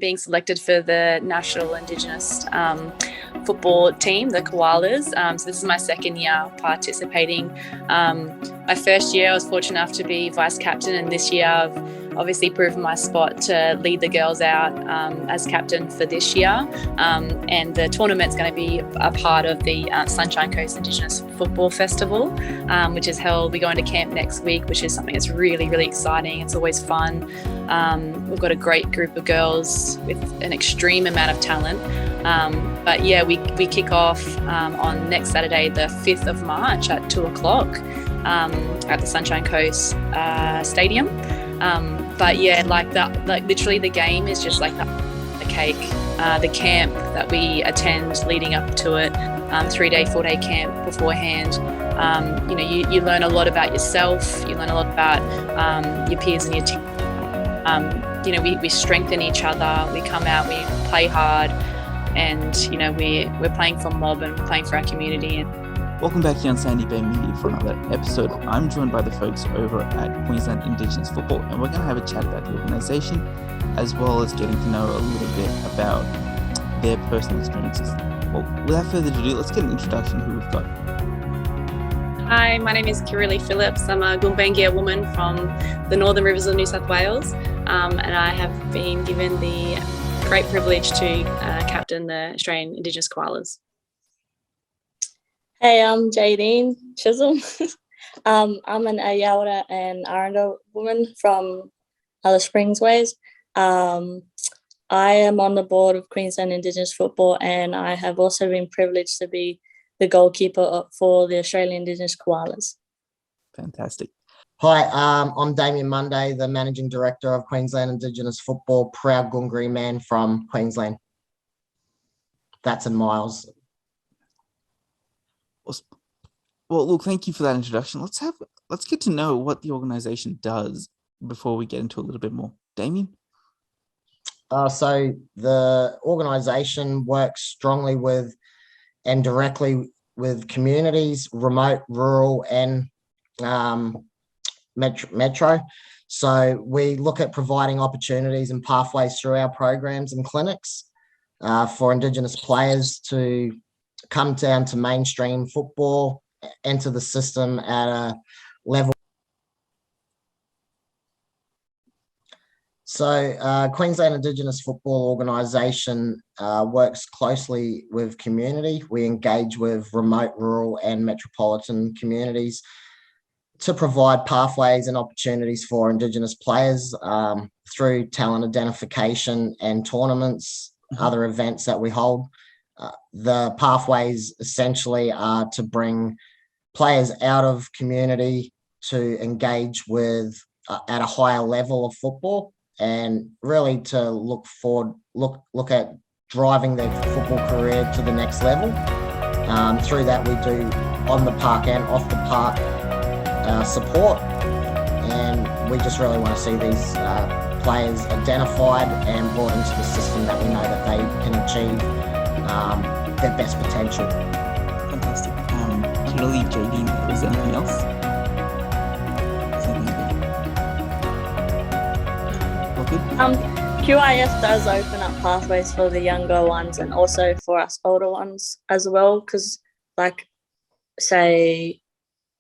being selected for the National Indigenous football team, the Koalas. So this is my second year participating. My first year I was fortunate enough to be vice captain, and this year I've obviously proven my spot to lead the girls out as captain for this year. And the tournament's going to be a part of the Sunshine Coast Indigenous Football Festival, which is held. We go into camp next week, which is something that's really, really exciting. It's always fun. We've got a great group of girls with an extreme amount of talent. But yeah, we kick off on next Saturday, the 5th of March at 2:00 at the Sunshine Coast Stadium. But yeah, like literally the game is just like the cake. The camp that we attend leading up to it, 3-day, 4-day camp beforehand. You learn a lot about yourself. You learn a lot about your peers and your team. We strengthen each other. We come out, we play hard, and we're playing for mob and we're playing for our community. Welcome back here on Sandy Bay Media for another episode. I'm joined by the folks over at Queensland Indigenous Footballl, and we're going to have a chat about the organisation, as well as getting to know a little bit about their personal experiences. Well, without further ado, let's get an introduction who we've got. Hi, my name is Kirili Phillips. I'm a Gumbaynggirr woman from the Northern Rivers of New South Wales, and I have been given the great privilege to captain the Australian Indigenous Koalas. Hey, I'm Jadine Chisholm. I'm an Ayawara and Aranda woman from Alice Springs Ways. I am on the board of Queensland Indigenous Footballl, and I have also been privileged to be the goalkeeper for the Australian Indigenous Koalas. Fantastic. Hi, I'm Damien Monday, the Managing Director of Queensland Indigenous Footballl, proud Gungri man from Queensland. That's in miles. Well, look, thank you for that introduction. Let's get to know what the organisation does before we get into a little bit more. Damien? So the organisation works strongly with and directly with communities, remote, rural, and metro. So we look at providing opportunities and pathways through our programs and clinics for Indigenous players to come down to mainstream football, enter the system at a level. So Queensland Indigenous Footballl organisation works closely with community. We engage with remote, rural and metropolitan communities to provide pathways and opportunities for Indigenous players through talent identification and tournaments, other events that we hold. The pathways essentially are to bring players out of community to engage with at a higher level of football, and really to look at driving their football career to the next level. Through that, we do on the park and off the park support, and we just really want to see these players identified and brought into the system that we know that they can achieve their best potential. Fantastic. Kirili, JD, is there anything else? QIF does open up pathways for the younger ones and also for us older ones as well, because like say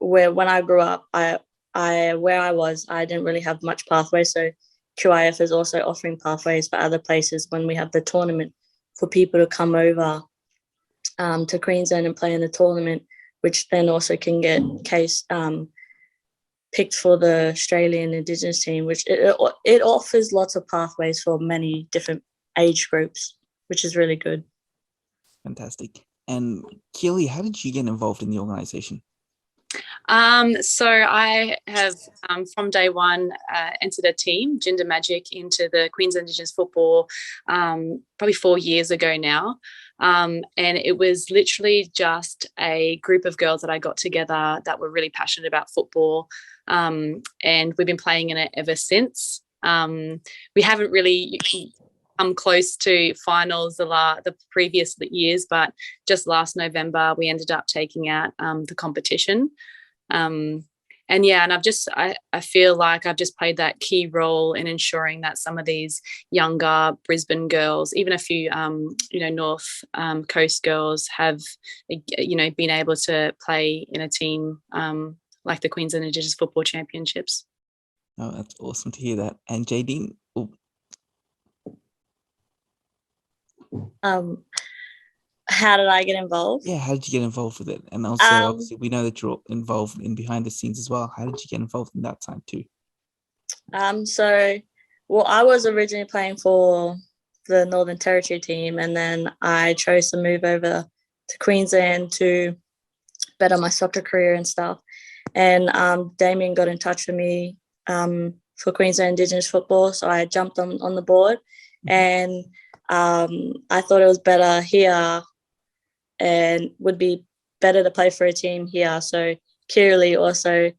when I grew up, I didn't really have much pathway, so QIF is also offering pathways for other places when we have the tournament for people to come over to Queensland and play in the tournament, which then also can get picked for the Australian Indigenous team, which it offers lots of pathways for many different age groups, which is really good. Fantastic. And Kirili, how did you get involved in the organisation? So I have, from day one, entered a team, Gender Magic, into the Queensland Indigenous Footballl probably 4 years ago now. And it was literally just a group of girls that I got together that were really passionate about football. And we've been playing in it ever since. We haven't really come close to finals the previous years, but just last November we ended up taking out the competition. And and I feel like I've just played that key role in ensuring that some of these younger Brisbane girls, even a few North Coast girls, have been able to play in a team like the Queensland Indigenous Football Championships. Oh, that's awesome to hear that. And JD, how did I get involved? yeah, how did you get involved with it? And also, obviously, we know that you're involved in behind the scenes as well. How did you get involved in that time too? I was originally playing for the Northern Territory team, and then I chose to move over to Queensland to better my soccer career and stuff. And Damien got in touch with me for Queensland Indigenous Football, so I jumped on the board, and I thought it was better here and would be better to play for a team here. So Kiralee also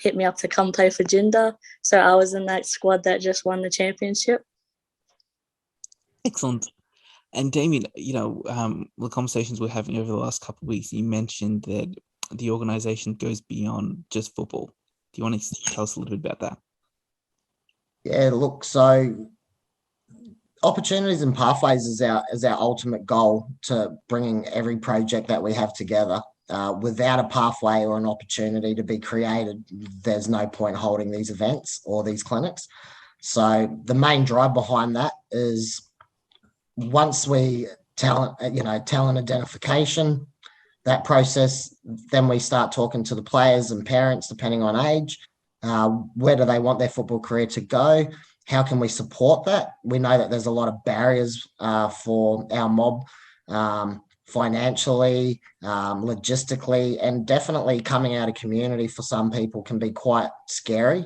hit me up to come play for Jinder. So I was in that squad that just won the championship. Excellent. And Damien, the conversations we're having over the last couple of weeks, you mentioned that the organisation goes beyond just football. Do you want to tell us a little bit about that? Yeah, look, so opportunities and pathways is our ultimate goal to bringing every project that we have together. Without a pathway or an opportunity to be created, there's no point holding these events or these clinics. So the main drive behind that is once we talent identification, that process, then we start talking to the players and parents, depending on age. Where do they want their football career to go? How can we support that? We know that there's a lot of barriers for our mob, financially, logistically, and definitely coming out of community for some people can be quite scary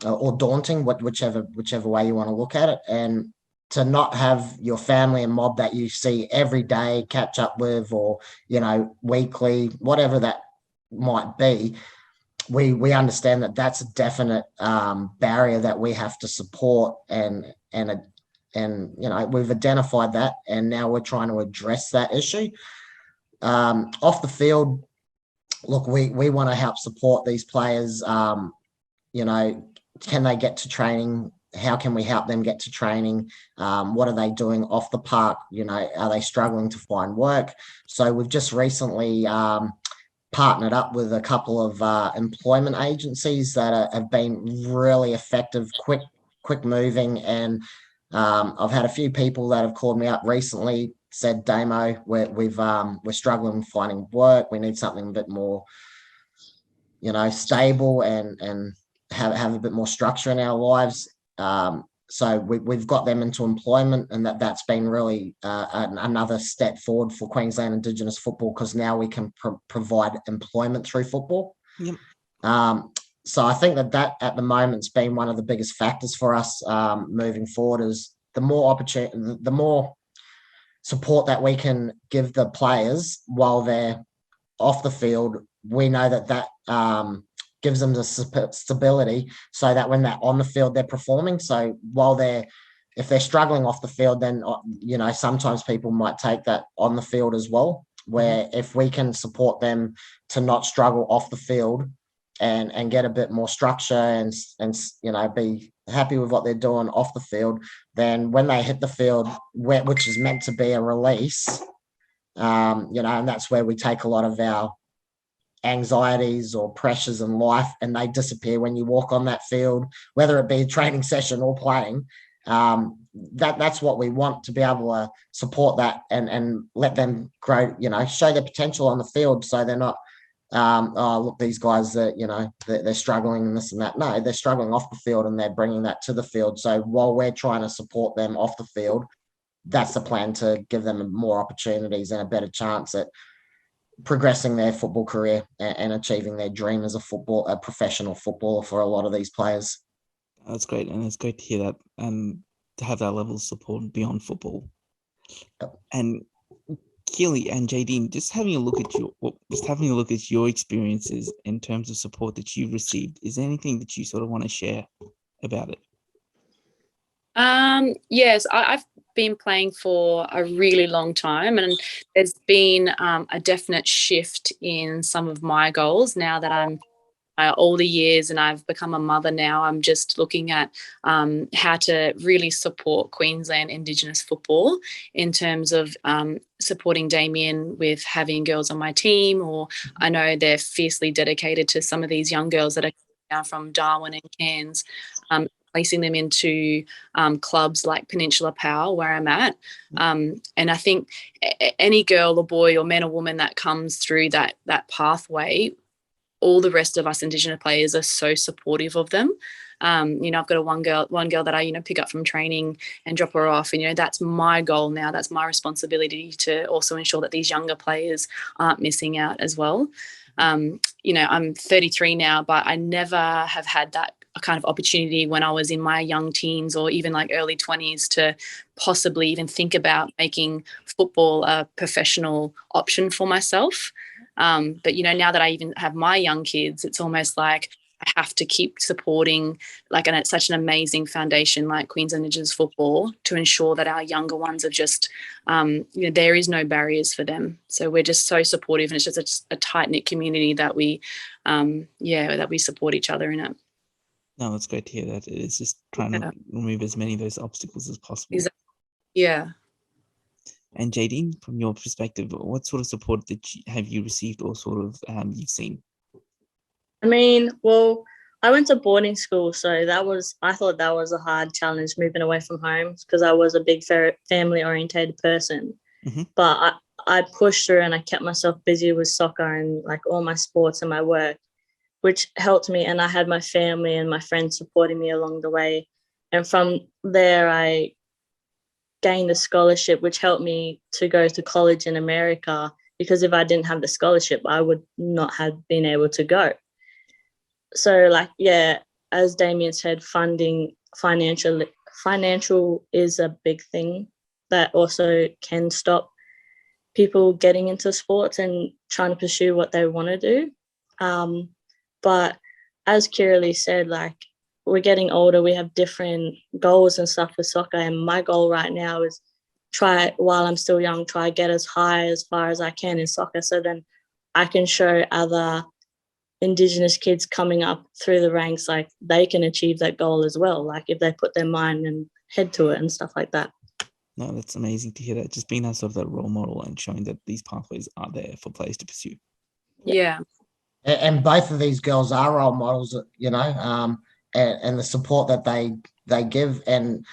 or daunting, whichever way you want to look at it. And to not have your family and mob that you see every day, catch up with, or weekly, whatever that might be, we understand that that's a definite barrier that we have to support, and we've identified that, and now we're trying to address that issue. Off the field, look, we want to help support these players. Can they get to training? How can we help them get to training? What are they doing off the park? Are they struggling to find work? So we've just recently partnered up with a couple of employment agencies that have been really effective, quick moving, and I've had a few people that have called me up recently, said, Damo, we're struggling with finding work. We need something a bit more, stable and have a bit more structure in our lives. So we've got them into employment, and that's been really another step forward for Queensland Indigenous football, because now we can provide employment through football. Yep. So I think that at the moment's been one of the biggest factors for us moving forward, is the more opportunity, the more support that we can give the players while they're off the field. We know that gives them the stability, so that when they're on the field, they're performing. So if they're struggling off the field, then sometimes people might take that on the field as well, where if we can support them to not struggle off the field and get a bit more structure and be happy with what they're doing off the field, then when they hit the field, which is meant to be a release, and that's where we take a lot of our anxieties or pressures in life, and they disappear when you walk on that field, whether it be a training session or playing. That's what we want, to be able to support that and let them grow, show their potential on the field, so they're not look, these guys that they're struggling and this and that. No, they're struggling off the field, and they're bringing that to the field. So while we're trying to support them off the field, that's the plan, to give them more opportunities and a better chance at progressing their football career and achieving their dream as a professional footballer for a lot of these players. That's great, and it's great to hear that, and to have that level of support beyond football. Yep. And Keely and JD, just having a look at your experiences in terms of support that you've received. Is there anything that you sort of want to share about it? Yes, I've been playing for a really long time, and there's been a definite shift in some of my goals now that I'm all the years, and I've become a mother now, I'm just looking at how to really support Queensland Indigenous football in terms of supporting Damien with having girls on my team, or I know they're fiercely dedicated to some of these young girls that are now from Darwin and Cairns, placing them into clubs like Peninsula Power, where I'm at. And I think any girl or boy or man or woman that comes through that pathway, all the rest of us Indigenous players are so supportive of them. I've got one girl that I, pick up from training and drop her off. And, that's my goal now. That's my responsibility to also ensure that these younger players aren't missing out as well. I'm 33 now, but I never have had that kind of opportunity when I was in my young teens or even like early 20s to possibly even think about making football a professional option for myself. But, now that I even have my young kids, it's almost like I have to keep supporting, and it's such an amazing foundation like Queensland Indigenous Football to ensure that our younger ones are just, there is no barriers for them. So we're just so supportive, and it's just a tight-knit community that we support each other in it. No, it's great to hear that. It's just trying to remove as many of those obstacles as possible. Exactly. Yeah. And JD, from your perspective, what sort of support have you received or sort of you've seen? I mean, well, I went to boarding school, so I thought that was a hard challenge moving away from home because I was a big family-orientated person. Mm-hmm. But I pushed through and I kept myself busy with soccer and all my sports and my work, which helped me. And I had my family and my friends supporting me along the way. And from there, I gained a scholarship, which helped me to go to college in America, because if I didn't have the scholarship, I would not have been able to go. So as Damien said, financial is a big thing that also can stop people getting into sports and trying to pursue what they want to do. But as Kiralee said, we're getting older, we have different goals and stuff with soccer, and my goal right now is while I'm still young, try get as far as I can in soccer, so then I can show other Indigenous kids coming up through the ranks they can achieve that goal as well, if they put their mind and head to it and stuff like that. No, that's amazing to hear that. Just being that sort of that role model and showing that these pathways are there for players to pursue. Yeah. And both of these girls are role models, and the support that they give. And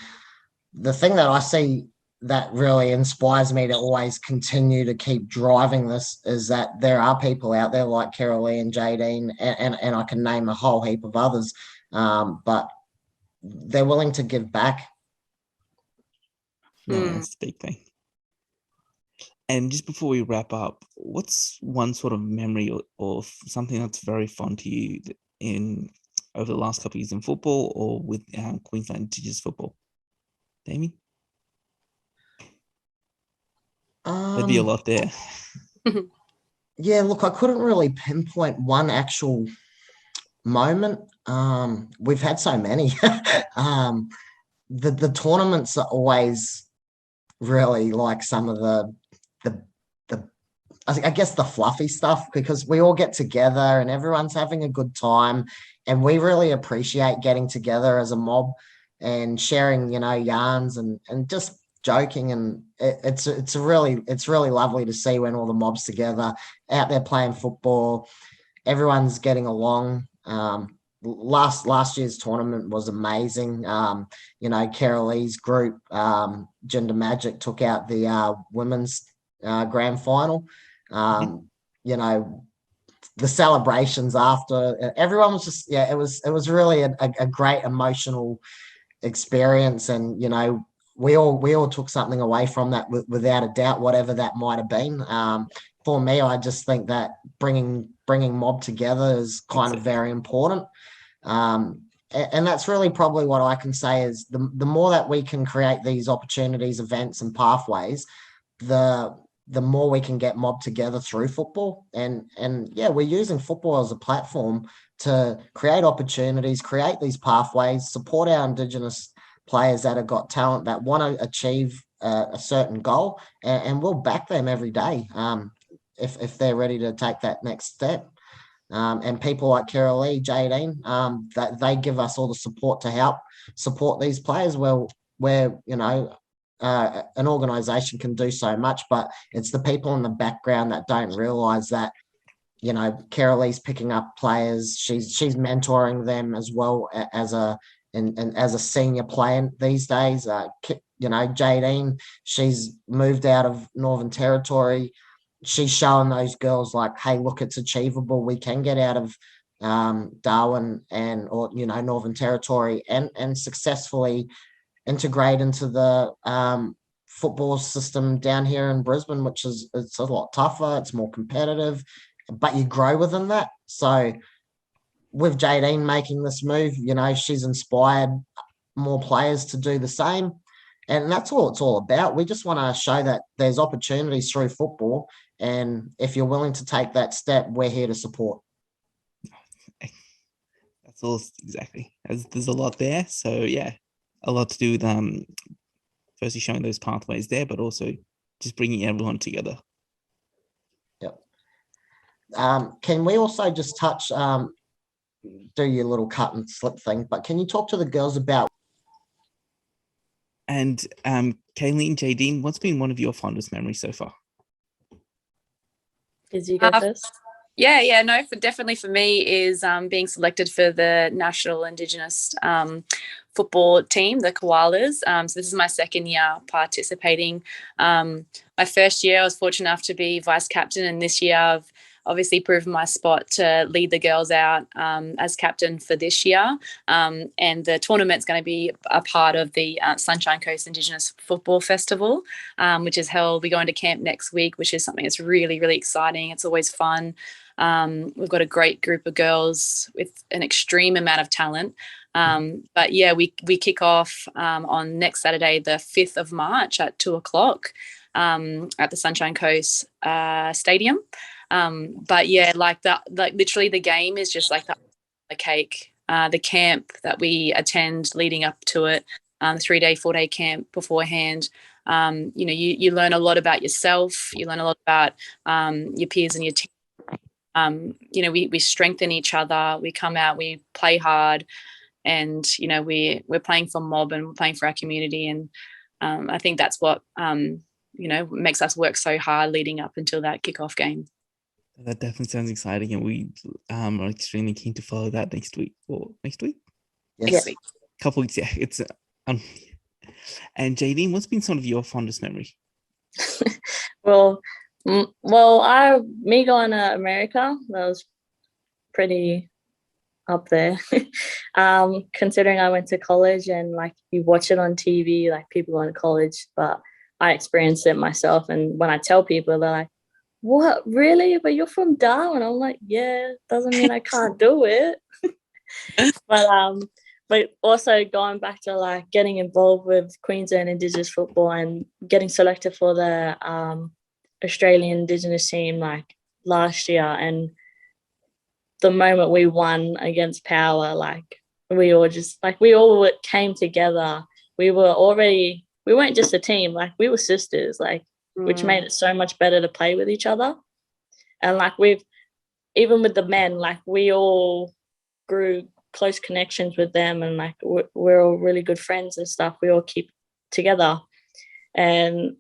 the thing that I see that really inspires me to always continue to keep driving this is that there are people out there like Kiralee and Jadine, and I can name a whole heap of others, but they're willing to give back. No, that's the big thing. And just before we wrap up, what's one sort of memory or something that's very fond to you over the last couple of years in football or with Queensland Indigenous football? Damien? There'd be a lot there. Yeah, look, I couldn't really pinpoint one actual moment. We've had so many. The tournaments are always really some of the I guess the fluffy stuff, because we all get together and everyone's having a good time, and we really appreciate getting together as a mob and sharing, yarns and just joking, and it's really lovely to see when all the mobs together out there playing football. Everyone's getting along. Last year's tournament was amazing. Kiralee group, Gender Magic, took out the women's grand final. The celebrations after, everyone was just, it was really a great emotional experience, and we all took something away from that without a doubt, whatever that might have been. For me, I just think that bringing mob together is kind of very important. And that's really probably what I can say is the more that we can create these opportunities, events and pathways, the more we can get mob together through football. And we're using football as a platform to create opportunities, create these pathways, support our Indigenous players that have got talent, that want to achieve a certain goal, and we'll back them every day if they're ready to take that next step. and people like Carol Lee, Jadine, that they give us all the support to help support these players. Well, where an organisation can do so much, but it's the people in the background that don't realise that. Carol Lee's picking up players. She's mentoring them as well as a senior player these days. Jadine, she's moved out of Northern Territory. She's showing those girls like, hey, look, it's achievable. We can get out of Darwin or Northern Territory and successfully integrate into the football system down here in Brisbane, which it's a lot tougher. It's more competitive, but you grow within that. So with Jadine making this move, she's inspired more players to do the same. And that's all it's all about. We just want to show that there's opportunities through football. And if you're willing to take that step, we're here to support. That's all exactly. There's a lot there. So yeah, a lot to do with firstly showing those pathways there, but also just bringing everyone together. Yep. Can we also just touch, do your little cut and slip thing, but can you talk to the girls about? And Kayleen, Jadine, what's been one of your fondest memories so far? Did you go first? Yeah, no, definitely for me is being selected for the National Indigenous Football team, the Koalas. So this is my second year participating. My first year I was fortunate enough to be vice captain, and this year I've obviously proven my spot to lead the girls out as captain for this year. And the tournament's going to be a part of the Sunshine Coast Indigenous Football Festival, which is held. We go into camp next week, which is something that's really, really exciting. It's always fun. We've got a great group of girls with an extreme amount of talent. But yeah, we kick off on next Saturday, the 5th of March at 2:00 at the Sunshine Coast Stadium. But yeah, literally the game is just like the cake. The camp that we attend leading up to it, the 3-day, 4-day camp beforehand. You learn a lot about yourself. You learn a lot about your peers and your team. We strengthen each other. We come out, we play hard, and we're playing for mob and we're playing for our community. And I think that's what makes us work so hard leading up until that kickoff game. That definitely sounds exciting, and we are extremely keen to follow that next week. Yes. Next week. Couple weeks, yeah. It's and Jadine, what's been some of your fondest memory? Well, me going to America, that was pretty up there. Considering I went to college and you watch it on TV, people going to college, but I experienced it myself. And when I tell people, they're like, "What, really? But you're from Darwin?" I'm like, "Yeah, doesn't mean I can't do it." But also going back to getting involved with Queensland Indigenous Football and getting selected for the Australian Indigenous team last year, and the moment we won against Power, we all came together. We weren't just a team, we were sisters, which made it so much better to play with each other. And even with the men, we all grew close connections with them, and we're all really good friends and stuff. We all keep together, and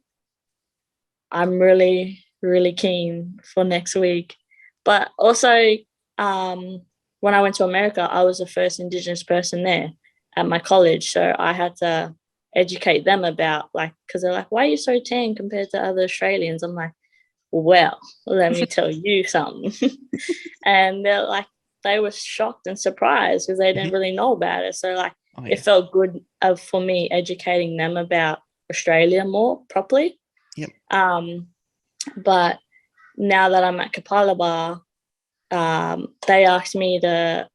I'm really, really keen for next week. But also, when I went to America, I was the first Indigenous person there at my college, so I had to educate them about because they're like, "Why are you so tan compared to other Australians?" I'm like, "Well, let me tell you something." And they were shocked and surprised because they didn't really know about it. So it felt good for me educating them about Australia more properly. Yep. But now that I'm at Kapalaba, they asked me to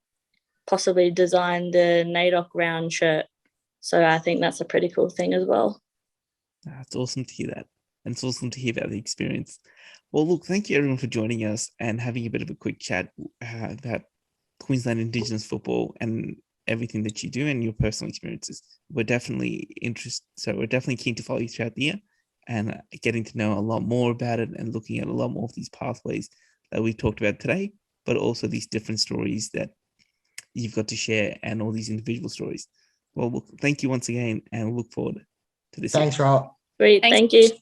possibly design the NAIDOC round shirt. So I think that's a pretty cool thing as well. It's awesome to hear that. And it's awesome to hear about the experience. Well, look, thank you everyone for joining us and having a bit of a quick chat about Queensland Indigenous football and everything that you do and your personal experiences. We're definitely interested. So we're definitely keen to follow you throughout the year and getting to know a lot more about it and looking at a lot more of these pathways that we talked about today. but also these different stories that you've got to share and all these individual stories. Well, thank you once again, and we'll look forward to this. Thanks, Rohit. Great. Thanks. Thank you.